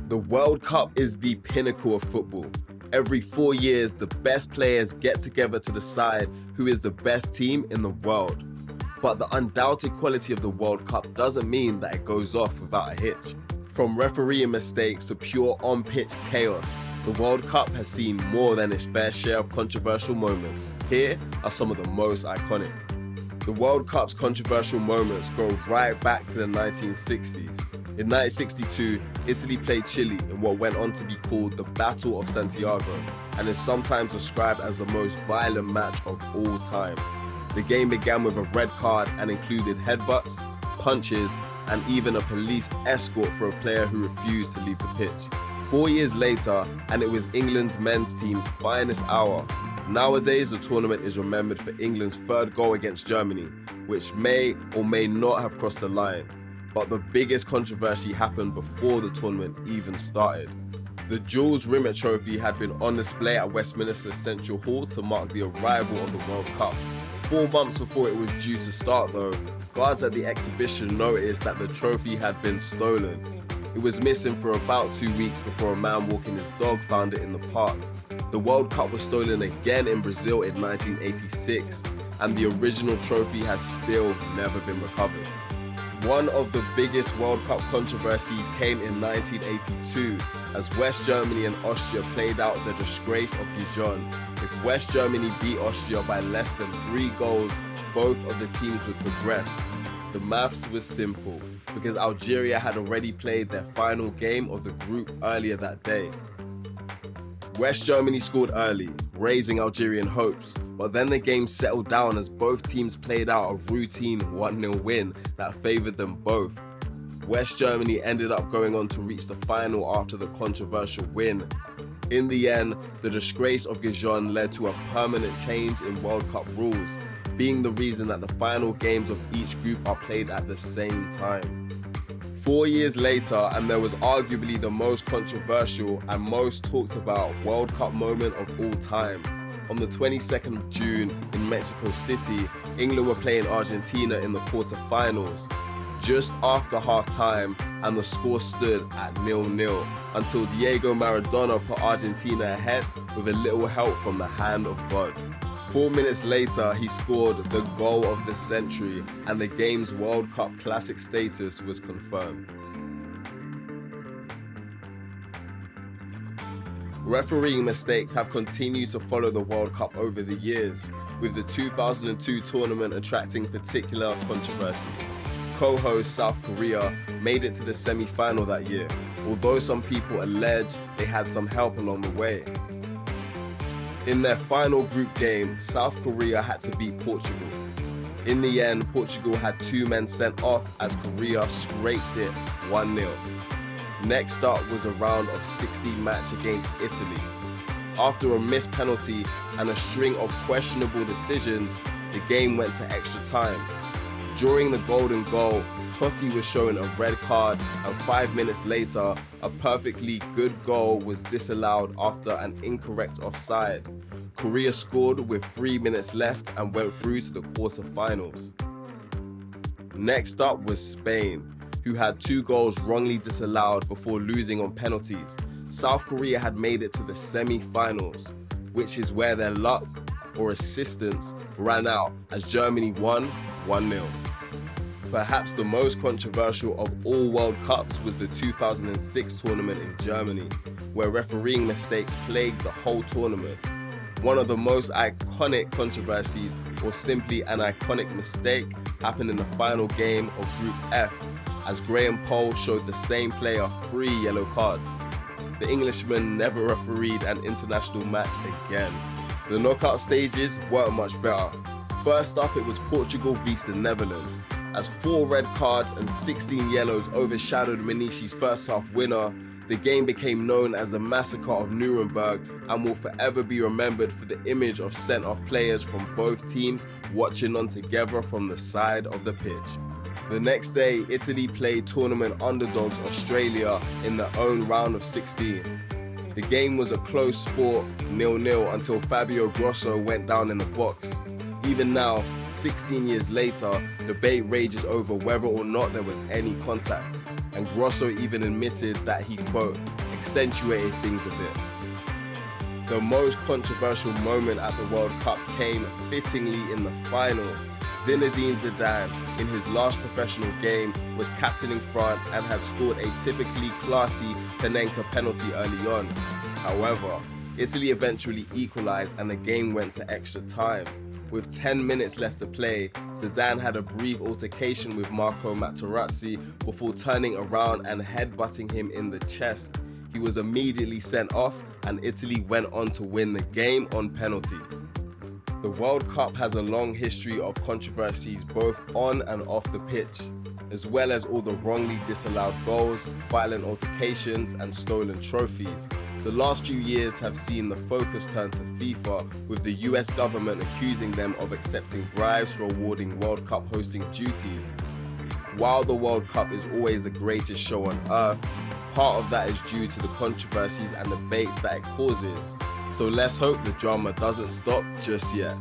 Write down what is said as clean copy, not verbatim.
The World Cup is the pinnacle of football. Every 4 years, the best players get together to decide who is the best team in the world. But the undoubted quality of the World Cup doesn't mean that it goes off without a hitch. From refereeing mistakes to pure on-pitch chaos, the World Cup has seen more than its fair share of controversial moments. Here are some of the most iconic. The World Cup's controversial moments go right back to the 1960s. In 1962, Italy played Chile in what went on to be called the Battle of Santiago, and is sometimes described as the most violent match of all time. The game began with a red card and included headbutts, punches, and even a police escort for a player who refused to leave the pitch. 4 years later, and it was England's men's team's finest hour. Nowadays, the tournament is remembered for England's third goal against Germany, which may or may not have crossed the line. But the biggest controversy happened before the tournament even started. The Jules Rimet Trophy had been on display at Westminster Central Hall to mark the arrival of the World Cup. 4 months before it was due to start though, guards at the exhibition noticed that the trophy had been stolen. It was missing for about 2 weeks before a man walking his dog found it in the park. The World Cup was stolen again in Brazil in 1986, and the original trophy has still never been recovered. One of the biggest World Cup controversies came in 1982 as West Germany and Austria played out the disgrace of Dijon. If West Germany beat Austria by less than 3 goals, both of the teams would progress. The maths was simple, because Algeria had already played their final game of the group earlier that day. West Germany scored early, raising Algerian hopes, but then the game settled down as both teams played out a routine 1-0 win that favoured them both. West Germany ended up going on to reach the final after the controversial win. In the end, the disgrace of Dijon led to a permanent change in World Cup rules, being the reason that the final games of each group are played at the same time. 4 years later, and there was arguably the most controversial and most talked about World Cup moment of all time. On the 22nd of June in Mexico City, England were playing Argentina in the quarterfinals. Just after half-time, and the score stood at 0-0 until Diego Maradona put Argentina ahead with a little help from the hand of God. 4 minutes later, he scored the goal of the century, and the game's World Cup classic status was confirmed. Refereeing mistakes have continued to follow the World Cup over the years, with the 2002 tournament attracting particular controversy. Co-host South Korea made it to the semi-final that year, although some people allege they had some help along the way. In their final group game, South Korea had to beat Portugal. In the end, Portugal had 2 men sent off as Korea scraped it 1-0. Next up was a round of 16 match against Italy. After a missed penalty and a string of questionable decisions, the game went to extra time. During the golden goal, Totti was shown a red card, and 5 minutes later, a perfectly good goal was disallowed after an incorrect offside. Korea scored with 3 minutes left and went through to the quarterfinals. Next up was Spain, who had 2 goals wrongly disallowed before losing on penalties. South Korea had made it to the semi-finals, which is where their luck or assistance ran out as Germany won 1-0. Perhaps the most controversial of all World Cups was the 2006 tournament in Germany, where refereeing mistakes plagued the whole tournament. One of the most iconic controversies, or simply an iconic mistake, happened in the final game of Group F, as Graham Poll showed the same player 3 yellow cards. The Englishman never refereed an international match again. The knockout stages weren't much better. First up, it was Portugal vs the Netherlands. As 4 red cards and 16 yellows overshadowed Manishi's first half winner, the game became known as the Massacre of Nuremberg and will forever be remembered for the image of sent-off players from both teams watching on together from the side of the pitch. The next day, Italy played tournament underdogs Australia in their own round of 16. The game was a close sport, 0-0, until Fabio Grosso went down in the box. Even now, 16 years later, debate rages over whether or not there was any contact. and Grosso even admitted that he, quote, accentuated things a bit. The most controversial moment at the World Cup came fittingly in the final. Zinedine Zidane, in his last professional game, was captaining France and had scored a typically classy Panenka penalty early on. However, Italy eventually equalized and the game went to extra time. With 10 minutes left to play, Zidane had a brief altercation with Marco Materazzi before turning around and headbutting him in the chest. He was immediately sent off and Italy went on to win the game on penalties. The World Cup has a long history of controversies both on and off the pitch, as well as all the wrongly disallowed goals, violent altercations, and stolen trophies. The last few years have seen the focus turn to FIFA, with the US government accusing them of accepting bribes for awarding World Cup hosting duties. While the World Cup is always the greatest show on earth, part of that is due to the controversies and debates that it causes. So let's hope the drama doesn't stop just yet.